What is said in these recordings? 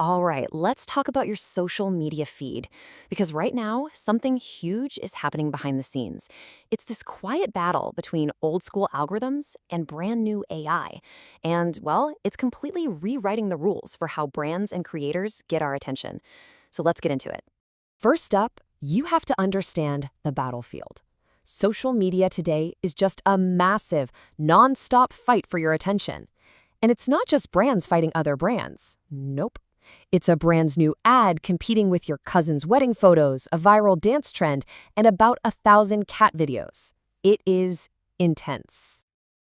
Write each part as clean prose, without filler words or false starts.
All right, let's talk about your social media feed. Because right now, something huge is happening behind the scenes. It's this quiet battle between old school algorithms and brand new AI. And, well, it's completely rewriting the rules for how brands and creators get our attention. So let's get into it. First up, you have to understand the battlefield. Social media today is just a massive, non-stop fight for your attention. And it's not just brands fighting other brands. Nope. It's a brand's new ad competing with your cousin's wedding photos, a viral dance trend, and about 1,000 cat videos. It is intense.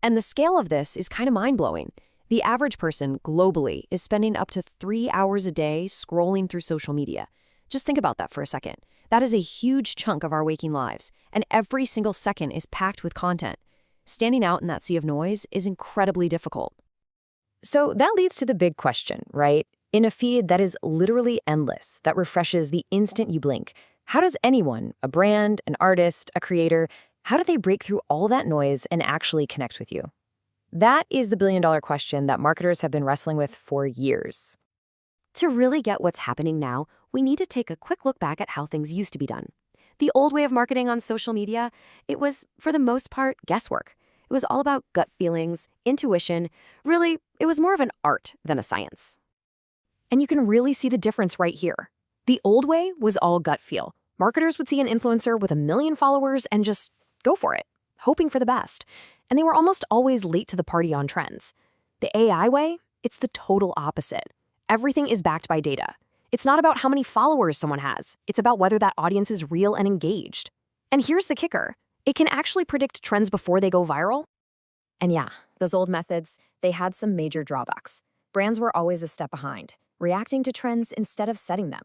And the scale of this is kind of mind-blowing. The average person globally is spending up to 3 hours a day scrolling through social media. Just think about that for a second. That is a huge chunk of our waking lives, and every single second is packed with content. Standing out in that sea of noise is incredibly difficult. So that leads to the big question, right? In a feed that is literally endless, that refreshes the instant you blink, how does anyone, a brand, an artist, a creator, how do they break through all that noise and actually connect with you? That is the billion-dollar question that marketers have been wrestling with for years. To really get what's happening now, we need to take a quick look back at how things used to be done. The old way of marketing on social media, it was, for the most part, guesswork. It was all about gut feelings, intuition. Really, it was more of an art than a science. And you can really see the difference right here. The old way was all gut feel. Marketers would see an influencer with 1 million followers and just go for it, hoping for the best. And they were almost always late to the party on trends. The AI way, it's the total opposite. Everything is backed by data. It's not about how many followers someone has. It's about whether that audience is real and engaged. And here's the kicker. It can actually predict trends before they go viral. And yeah, those old methods, they had some major drawbacks. Brands were always a step behind, reacting to trends instead of setting them.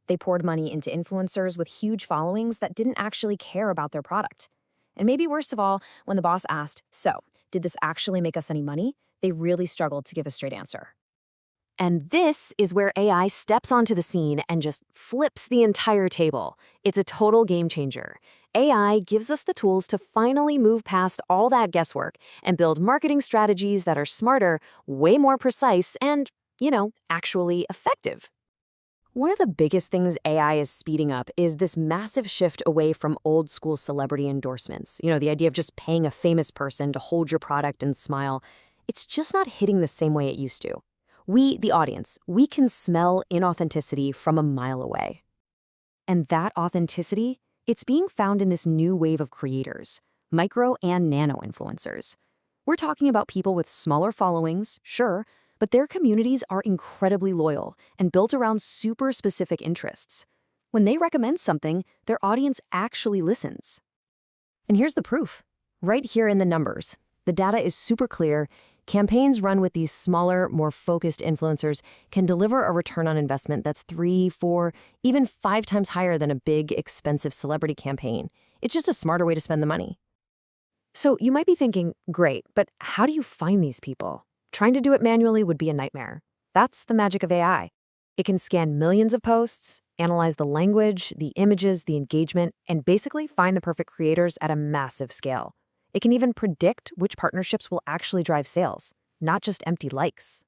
They poured money into influencers with huge followings that didn't actually care about their product. And maybe worst of all, when the boss asked, "So, did this actually make us any money?" they really struggled to give a straight answer. And this is where AI steps onto the scene and just flips the entire table. It's a total game changer. AI gives us the tools to finally move past all that guesswork and build marketing strategies that are smarter, way more precise, and, actually effective. One of the biggest things AI is speeding up is this massive shift away from old school celebrity endorsements. The idea of just paying a famous person to hold your product and smile. It's just not hitting the same way it used to. We, the audience, we can smell inauthenticity from a mile away. And that authenticity, it's being found in this new wave of creators, micro and nano influencers. We're talking about people with smaller followings, sure, but their communities are incredibly loyal and built around super specific interests. When they recommend something, their audience actually listens. And here's the proof. Right here in the numbers. The data is super clear. Campaigns run with these smaller, more focused influencers can deliver a return on investment that's 3, 4, even 5 times higher than a big, expensive celebrity campaign. It's just a smarter way to spend the money. So you might be thinking, great, but how do you find these people? Trying to do it manually would be a nightmare. That's the magic of AI. It can scan millions of posts, analyze the language, the images, the engagement, and basically find the perfect creators at a massive scale. It can even predict which partnerships will actually drive sales, not just empty likes.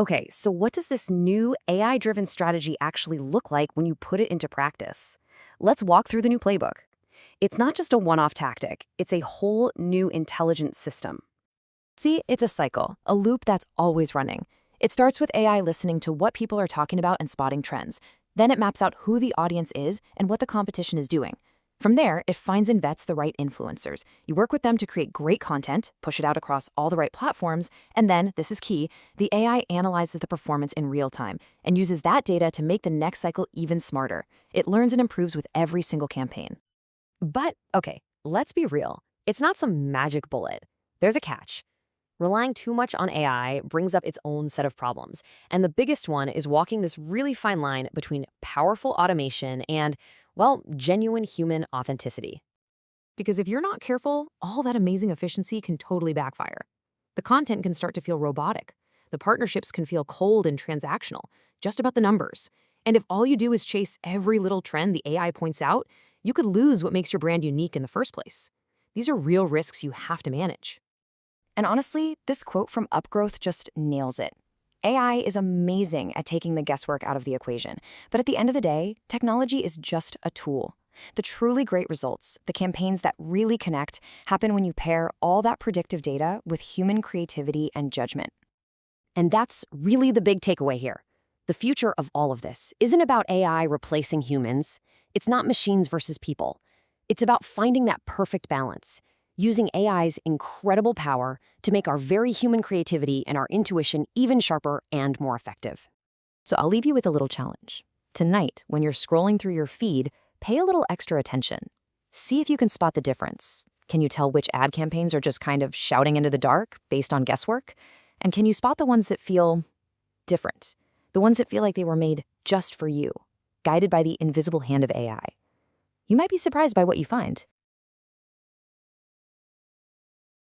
Okay, so what does this new AI-driven strategy actually look like when you put it into practice? Let's walk through the new playbook. It's not just a one-off tactic, it's a whole new intelligent system. See, it's a cycle, a loop that's always running. It starts with AI listening to what people are talking about and spotting trends. Then it maps out who the audience is and what the competition is doing. From there, it finds and vets the right influencers. You work with them to create great content, push it out across all the right platforms, and then, this is key, the AI analyzes the performance in real time and uses that data to make the next cycle even smarter. It learns and improves with every single campaign. But, okay, let's be real. It's not some magic bullet. There's a catch. Relying too much on AI brings up its own set of problems, and the biggest one is walking this really fine line between powerful automation and, well, genuine human authenticity. Because if you're not careful, all that amazing efficiency can totally backfire. The content can start to feel robotic. The partnerships can feel cold and transactional, just about the numbers. And if all you do is chase every little trend the AI points out, you could lose what makes your brand unique in the first place. These are real risks you have to manage. And honestly, this quote from upGrowth just nails it. AI is amazing at taking the guesswork out of the equation, but at the end of the day, technology is just a tool. The truly great results, the campaigns that really connect, happen when you pair all that predictive data with human creativity and judgment. And that's really the big takeaway here. The future of all of this isn't about AI replacing humans. It's not machines versus people. It's about finding that perfect balance, using AI's incredible power to make our very human creativity and our intuition even sharper and more effective. So I'll leave you with a little challenge. Tonight, when you're scrolling through your feed, pay a little extra attention. See if you can spot the difference. Can you tell which ad campaigns are just kind of shouting into the dark based on guesswork? And can you spot the ones that feel different? The ones that feel like they were made just for you, guided by the invisible hand of AI? You might be surprised by what you find.